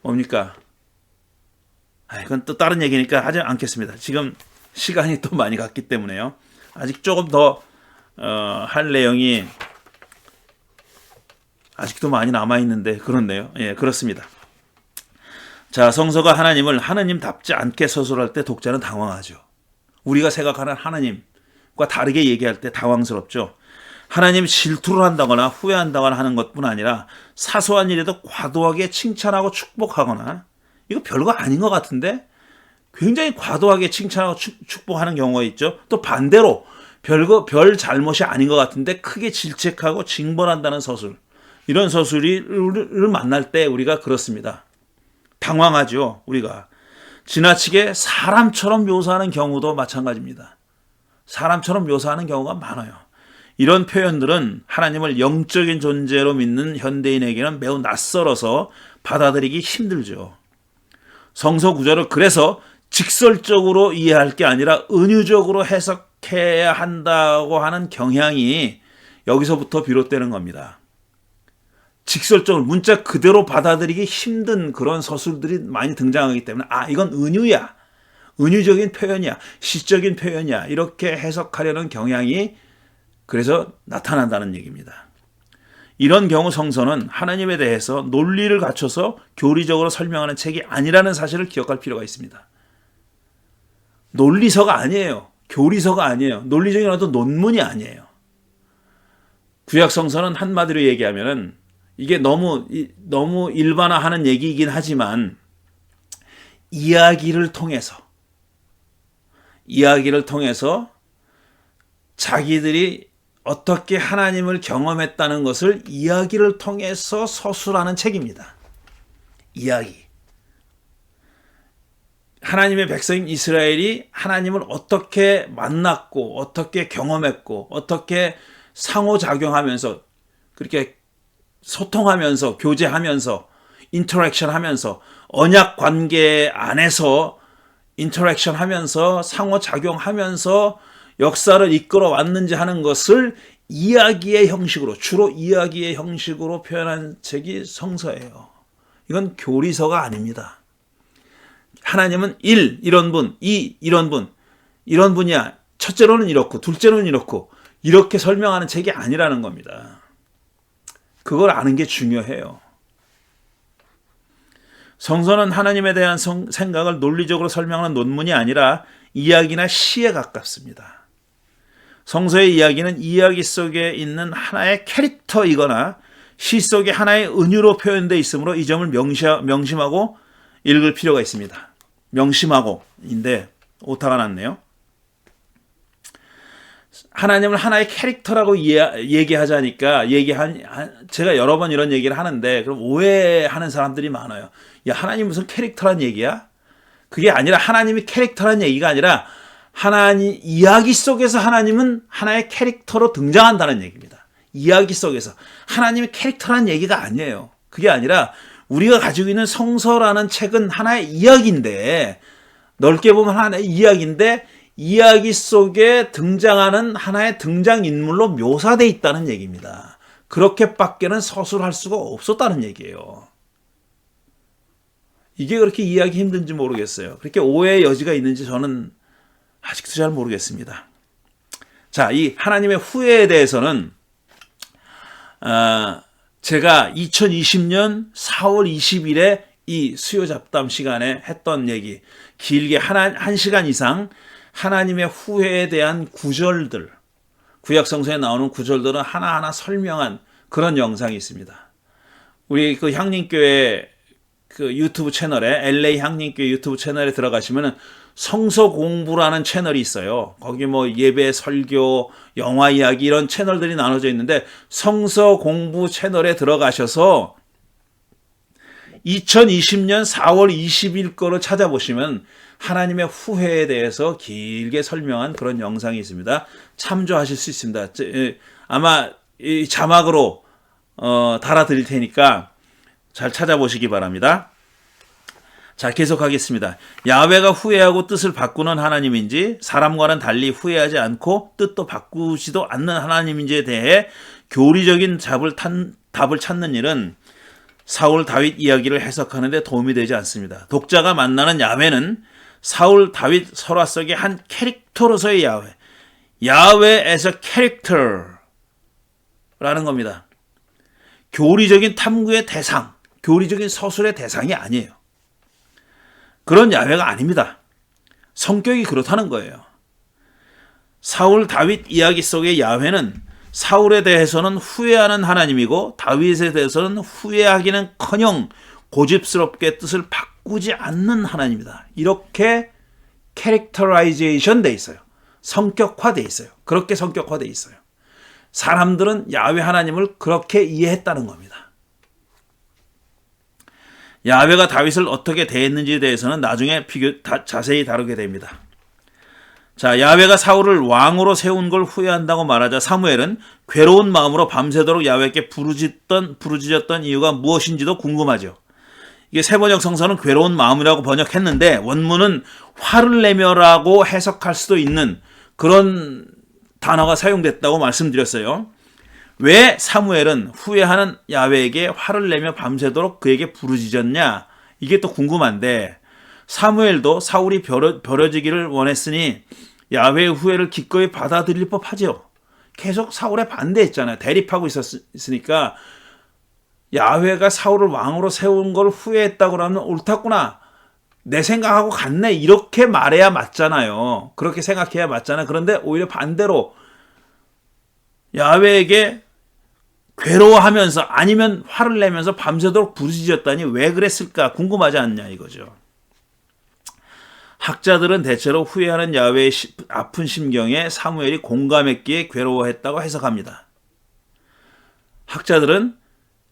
뭡니까? 그건 또 다른 얘기니까 하지 않겠습니다. 지금 시간이 또 많이 갔기 때문에요. 아직 조금 더 할 내용이 아직도 많이 남아있는데 그렇네요. 예, 그렇습니다. 자, 성서가 하나님을 하나님답지 않게 서술할 때 독자는 당황하죠. 우리가 생각하는 하나님과 다르게 얘기할 때 당황스럽죠. 하나님 질투를 한다거나 후회한다거나 하는 것뿐 아니라 사소한 일에도 과도하게 칭찬하고 축복하거나 이거 별거 아닌 것 같은데 굉장히 과도하게 칭찬하고 축복하는 경우가 있죠. 또 반대로 별 잘못이 아닌 것 같은데 크게 질책하고 징벌한다는 서술. 이런 서술을 만날 때 우리가 그렇습니다. 당황하죠. 우리가. 지나치게 사람처럼 묘사하는 경우도 마찬가지입니다. 사람처럼 묘사하는 경우가 많아요. 이런 표현들은 하나님을 영적인 존재로 믿는 현대인에게는 매우 낯설어서 받아들이기 힘들죠. 성서 구절을 그래서 직설적으로 이해할 게 아니라 은유적으로 해석해야 한다고 하는 경향이 여기서부터 비롯되는 겁니다. 직설적으로 문자 그대로 받아들이기 힘든 그런 서술들이 많이 등장하기 때문에 이건 은유야. 은유적인 표현이야. 시적인 표현이야. 이렇게 해석하려는 경향이 그래서 나타난다는 얘기입니다. 이런 경우 성서는 하나님에 대해서 논리를 갖춰서 교리적으로 설명하는 책이 아니라는 사실을 기억할 필요가 있습니다. 논리서가 아니에요. 교리서가 아니에요. 논리적인 어떤 논문이 아니에요. 구약 성서는 한마디로 얘기하면은 이게 너무 일반화하는 얘기이긴 하지만 이야기를 통해서 자기들이 어떻게 하나님을 경험했다는 것을 이야기를 통해서 서술하는 책입니다. 이야기. 하나님의 백성인 이스라엘이 하나님을 어떻게 만났고 어떻게 경험했고 어떻게 상호작용하면서 그렇게 소통하면서 교제하면서 인터랙션 하면서 언약 관계 안에서 인터랙션 하면서 상호작용하면서 역사를 이끌어 왔는지 하는 것을 이야기의 형식으로, 주로 이야기의 형식으로 표현한 책이 성서예요. 이건 교리서가 아닙니다. 하나님은 1, 이런 분, 2, 이런 분, 이런 분이야. 첫째로는 이렇고, 둘째로는 이렇고, 이렇게 설명하는 책이 아니라는 겁니다. 그걸 아는 게 중요해요. 성서는 하나님에 대한 생각을 논리적으로 설명하는 논문이 아니라 이야기나 시에 가깝습니다. 성서의 이야기는 이야기 속에 있는 하나의 캐릭터이거나 시 속에 하나의 은유로 표현되어 있으므로 이 점을 명심하고 읽을 필요가 있습니다. 명심하고인데 오타가 났네요. 하나님을 하나의 캐릭터라고 얘기하자니까 제가 여러 번 이런 얘기를 하는데 그럼 오해하는 사람들이 많아요. 야, 하나님 무슨 캐릭터란 얘기야? 그게 아니라 하나님이 캐릭터란 얘기가 아니라 하나님 이야기 속에서 하나님은 하나의 캐릭터로 등장한다는 얘기입니다. 이야기 속에서 하나님의 캐릭터란 얘기가 아니에요. 그게 아니라 우리가 가지고 있는 성서라는 책은 하나의 이야기인데 넓게 보면 하나의 이야기인데 이야기 속에 등장하는 하나의 등장인물로 묘사되어 있다는 얘기입니다. 그렇게밖에는 서술할 수가 없었다는 얘기예요. 이게 그렇게 이해하기 힘든지 모르겠어요. 그렇게 오해의 여지가 있는지 저는 아직도 잘 모르겠습니다. 자, 이 하나님의 후회에 대해서는 제가 2020년 4월 20일에 이 수요 잡담 시간에 했던 얘기, 길게 1시간 이상 하나님의 후회에 대한 구절들, 구약 성서에 나오는 구절들은 하나하나 설명한 그런 영상이 있습니다. 우리 그 향림교회 그 유튜브 채널에, LA 향림교회 유튜브 채널에 들어가시면은 성서 공부라는 채널이 있어요. 거기 뭐 예배, 설교, 영화 이야기 이런 채널들이 나눠져 있는데 성서 공부 채널에 들어가셔서 2020년 4월 20일 거를 찾아보시면 하나님의 후회에 대해서 길게 설명한 그런 영상이 있습니다. 참조하실 수 있습니다. 아마 이 자막으로 달아드릴 테니까 잘 찾아보시기 바랍니다. 자, 계속하겠습니다. 야훼가 후회하고 뜻을 바꾸는 하나님인지 사람과는 달리 후회하지 않고 뜻도 바꾸지도 않는 하나님인지에 대해 교리적인 답을 찾는 일은 사울 다윗 이야기를 해석하는 데 도움이 되지 않습니다. 독자가 만나는 야훼는 사울 다윗 설화 속의 한 캐릭터로서의 야훼, 야훼 as a character라는 겁니다. 교리적인 탐구의 대상, 교리적인 서술의 대상이 아니에요. 그런 야훼가 아닙니다. 성격이 그렇다는 거예요. 사울 다윗 이야기 속의 야훼는 사울에 대해서는 후회하는 하나님이고 다윗에 대해서는 후회하기는커녕 고집스럽게 뜻을 바꾸지 않는 하나님이다. 이렇게 캐릭터라이제이션 돼 있어요. 성격화돼 있어요. 그렇게 성격화돼 있어요. 사람들은 야훼 하나님을 그렇게 이해했다는 겁니다. 야훼가 다윗을 어떻게 대했는지에 대해서는 나중에 자세히 다루게 됩니다. 자, 야훼가 사울을 왕으로 세운 걸 후회한다고 말하자 사무엘은 괴로운 마음으로 밤새도록 야훼께 부르짖었던 이유가 무엇인지도 궁금하죠. 이게 세번역 성서는 괴로운 마음이라고 번역했는데 원문은 화를 내며라고 해석할 수도 있는 그런 단어가 사용됐다고 말씀드렸어요. 왜 사무엘은 후회하는 야훼에게 화를 내며 밤새도록 그에게 부르짖었냐? 이게 또 궁금한데 사무엘도 사울이 버려지기를 원했으니 야훼의 후회를 기꺼이 받아들일 법하죠. 계속 사울에 반대했잖아요. 대립하고 있으니까 야훼가 사울을 왕으로 세운 걸 후회했다고 하면 옳았구나. 내 생각하고 같네. 이렇게 말해야 맞잖아요. 그렇게 생각해야 맞잖아요. 그런데 오히려 반대로 야훼에게 괴로워하면서 아니면 화를 내면서 밤새도록 부르짖었다니 왜 그랬을까 궁금하지 않냐 이거죠. 학자들은 대체로 후회하는 야훼의 아픈 심경에 사무엘이 공감했기에 괴로워했다고 해석합니다. 학자들은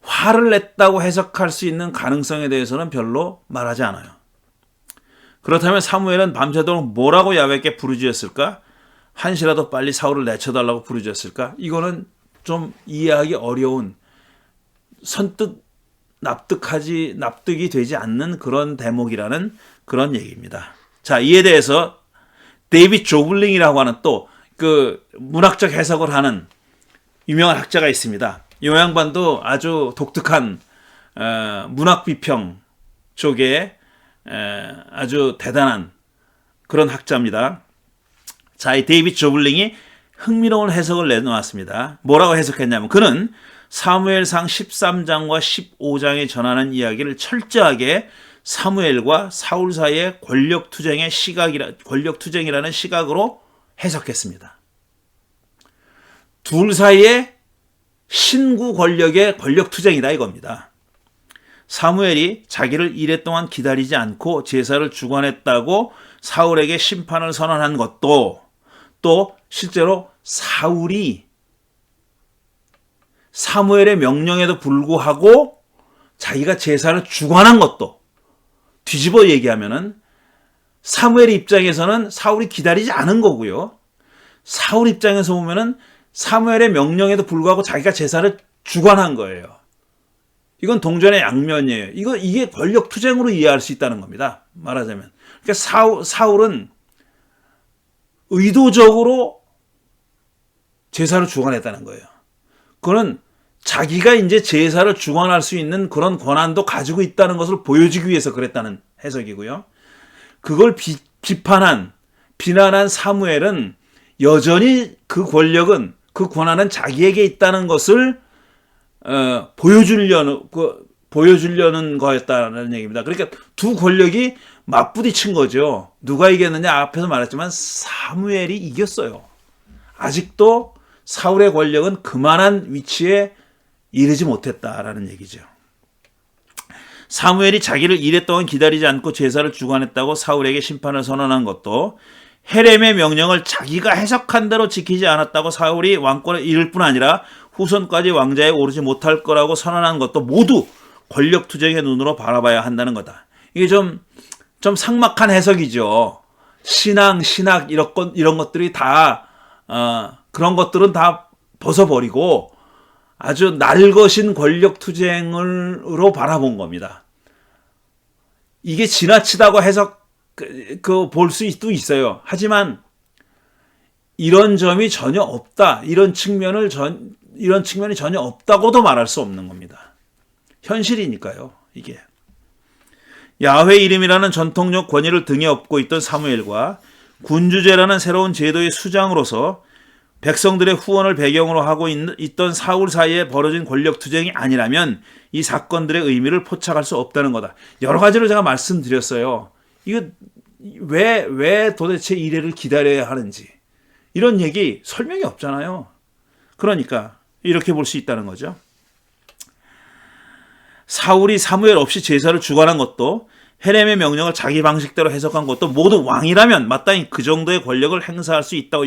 화를 냈다고 해석할 수 있는 가능성에 대해서는 별로 말하지 않아요. 그렇다면 사무엘은 밤새도록 뭐라고 야훼께 부르짖었을까? 한시라도 빨리 사울을 내쳐달라고 부르짖었을까? 이거는 좀 이해하기 어려운, 선뜻 납득이 되지 않는 그런 대목이라는 그런 얘기입니다. 자, 이에 대해서 데이빗 조블링이라고 하는 또 그 문학적 해석을 하는 유명한 학자가 있습니다. 이 양반도 아주 독특한 문학 비평 쪽에 아주 대단한 그런 학자입니다. 자, 이 데이빗 조블링이 흥미로운 해석을 내놓았습니다. 뭐라고 해석했냐면 그는 사무엘상 13장과 15장에 전하는 이야기를 철저하게 사무엘과 사울 사이의 권력투쟁이라는 시각으로 해석했습니다. 둘 사이의 신구 권력의 권력투쟁이다 이겁니다. 사무엘이 자기를 이랫동안 기다리지 않고 제사를 주관했다고 사울에게 심판을 선언한 것도, 또 실제로 사울이 사무엘의 명령에도 불구하고 자기가 제사를 주관한 것도, 뒤집어 얘기하면은 사무엘 입장에서는 사울이 기다리지 않은 거고요. 사울 입장에서 보면은 사무엘의 명령에도 불구하고 자기가 제사를 주관한 거예요. 이건 동전의 양면이에요. 이게 권력 투쟁으로 이해할 수 있다는 겁니다. 말하자면. 그러니까 사울은 의도적으로 제사를 주관했다는 거예요. 그거는 자기가 이제 제사를 주관할 수 있는 그런 권한도 가지고 있다는 것을 보여주기 위해서 그랬다는 해석이고요. 그걸 비난한 사무엘은 여전히 그 권한은 자기에게 있다는 것을 보여주려는 거였다는 얘기입니다. 그러니까 두 권력이 맞부딪힌 거죠. 누가 이겼느냐? 앞에서 말했지만 사무엘이 이겼어요. 아직도 사울의 권력은 그만한 위치에 이르지 못했다라는 얘기죠. 사무엘이 자기를 이랫동안 기다리지 않고 제사를 주관했다고 사울에게 심판을 선언한 것도, 헤렘의 명령을 자기가 해석한 대로 지키지 않았다고 사울이 왕권을 잃을 뿐 아니라 후손까지 왕자에 오르지 못할 거라고 선언한 것도 모두 권력투쟁의 눈으로 바라봐야 한다는 거다. 이게 좀 삭막한 해석이죠. 신학 이런 것들이 다 그런 것들은 다 벗어버리고 아주 날것인 권력투쟁으로 바라본 겁니다. 이게 지나치다고 볼 수도 있어요. 하지만 이런 점이 전혀 없다. 이런 측면이 전혀 없다고도 말할 수 없는 겁니다. 현실이니까요, 이게. 야훼 이름이라는 전통적 권위를 등에 업고 있던 사무엘과 군주제라는 새로운 제도의 수장으로서 백성들의 후원을 배경으로 하고 있던 사울 사이에 벌어진 권력투쟁이 아니라면 이 사건들의 의미를 포착할 수 없다는 거다. 여러 가지로 제가 말씀드렸어요. 이거 왜 도대체 이래를 기다려야 하는지. 이런 얘기 설명이 없잖아요. 그러니까 이렇게 볼 수 있다는 거죠. 사울이 사무엘 없이 제사를 주관한 것도, 헤렘의 명령을 자기 방식대로 해석한 것도 모두 왕이라면 마땅히 그 정도의 권력을 행사할 수 있다고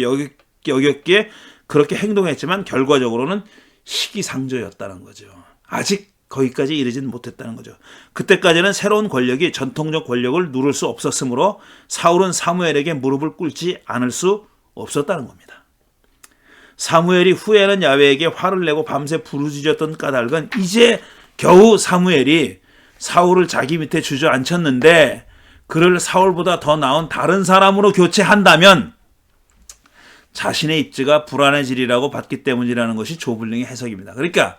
여겼기에 그렇게 행동했지만 결과적으로는 시기상조였다는 거죠. 아직 거기까지 이르지는 못했다는 거죠. 그때까지는 새로운 권력이 전통적 권력을 누를 수 없었으므로 사울은 사무엘에게 무릎을 꿇지 않을 수 없었다는 겁니다. 사무엘이 후에는 야훼에게 화를 내고 밤새 부르짖었던 까닭은 이제 겨우 사무엘이 사울을 자기 밑에 주저앉혔는데 그를 사울보다 더 나은 다른 사람으로 교체한다면 자신의 입지가 불안해지리라고 봤기 때문이라는 것이 조블링의 해석입니다. 그러니까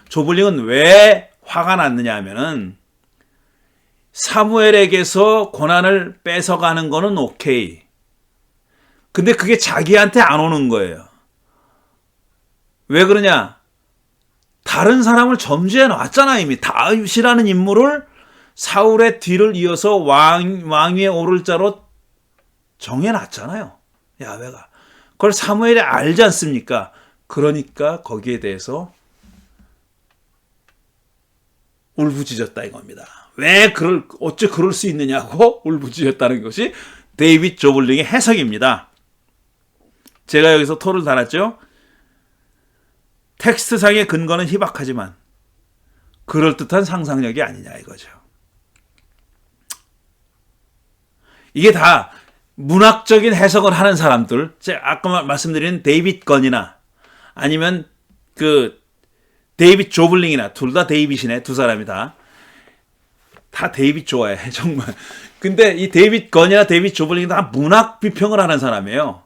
조블링은 왜 화가 났느냐 하면은 사무엘에게서 권한을 뺏어가는 거는 오케이. 근데 그게 자기한테 안 오는 거예요. 왜 그러냐? 다른 사람을 점지해 놨잖아. 이미 다윗이라는 인물을 사울의 뒤를 이어서 왕위에 오를 자로 정해놨잖아요. 야훼가. 그걸 사무엘이 알지 않습니까? 그러니까 거기에 대해서 울부짖었다 이겁니다. 어째 그럴 수 있느냐고 울부짖었다는 것이 데이빗 조블링의 해석입니다. 제가 여기서 토를 달았죠. 텍스트상의 근거는 희박하지만 그럴듯한 상상력이 아니냐 이거죠. 이게 다 문학적인 해석을 하는 사람들, 제가 아까 말씀드린 데이빗 건이나 아니면 그 데이빗 조블링이나 둘 다 데이빗이네. 두 사람이 다 데이빗 좋아해 정말. 근데 이 데이빗 건이나 데이빗 조블링이 다 문학 비평을 하는 사람이에요.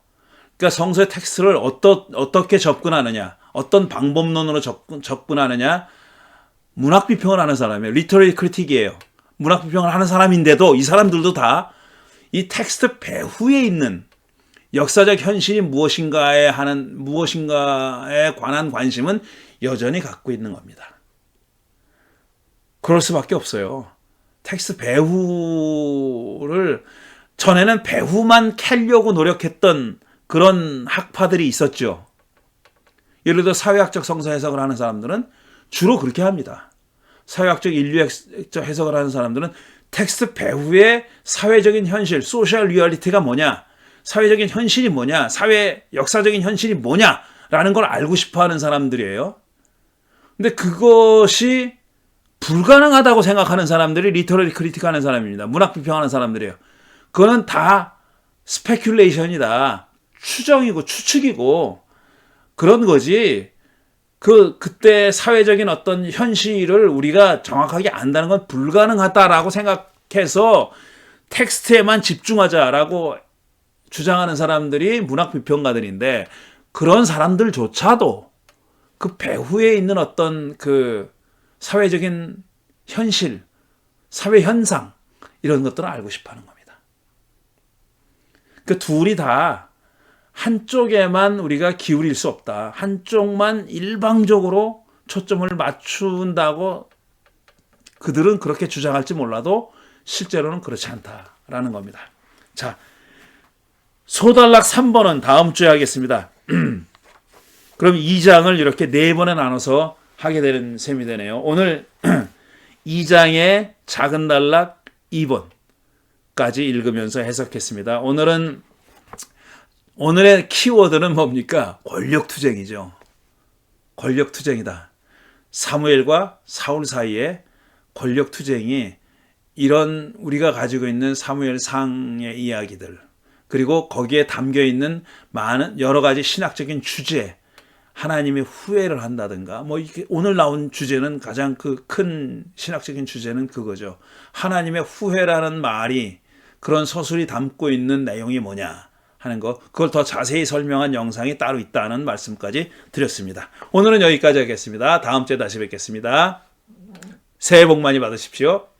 그러니까 성서의 텍스트를 어떻게 접근하느냐, 어떤 방법론으로 접근하느냐, 문학 비평을 하는 사람이에요. 리터러리 크리틱이에요. 문학 비평을 하는 사람인데도 이 사람들도 다 이 텍스트 배후에 있는 역사적 현실이 무엇인가에 관한 관심은 여전히 갖고 있는 겁니다. 그럴 수밖에 없어요. 텍스트 배후를 전에는 배후만 캐려고 노력했던 그런 학파들이 있었죠. 예를 들어 사회학적 성서 해석을 하는 사람들은 주로 그렇게 합니다. 사회학적 인류학적 해석을 하는 사람들은 텍스트 배후의 사회적인 현실, 소셜 리얼리티가 뭐냐, 사회적인 현실이 뭐냐, 사회 역사적인 현실이 뭐냐라는 걸 알고 싶어하는 사람들이에요. 근데 그것이 불가능하다고 생각하는 사람들이 리터러리 크리틱하는 사람입니다. 문학 비평하는 사람들이에요. 그거는 다 스페큘레이션이다. 추정이고 추측이고 그런 거지. 그때 사회적인 어떤 현실을 우리가 정확하게 안다는 건 불가능하다라고 생각해서 텍스트에만 집중하자라고 주장하는 사람들이 문학 비평가들인데, 그런 사람들조차도 그 배후에 있는 어떤 그 사회적인 현실, 사회 현상 이런 것들을 알고 싶어 하는 겁니다. 그 둘이 다 한쪽에만 우리가 기울일 수 없다. 한쪽만 일방적으로 초점을 맞춘다고 그들은 그렇게 주장할지 몰라도 실제로는 그렇지 않다라는 겁니다. 자, 소단락 3번은 다음 주에 하겠습니다. 그럼 2장을 이렇게 4번에 나눠서 하게 되는 셈이 되네요. 오늘 2장의 작은 단락 2번까지 읽으면서 해석했습니다. 오늘의 키워드는 뭡니까? 권력투쟁이죠. 권력투쟁이다. 사무엘과 사울 사이에 권력투쟁이, 이런 우리가 가지고 있는 사무엘상의 이야기들, 그리고 거기에 담겨있는 많은 여러 가지 신학적인 주제, 하나님의 후회를 한다든가, 이게 오늘 나온 주제는 가장 그 큰 신학적인 주제는 그거죠. 하나님의 후회라는 말이, 그런 서술이 담고 있는 내용이 뭐냐 하는 거, 그걸 더 자세히 설명한 영상이 따로 있다는 말씀까지 드렸습니다. 오늘은 여기까지 하겠습니다. 다음 주에 다시 뵙겠습니다. 새해 복 많이 받으십시오.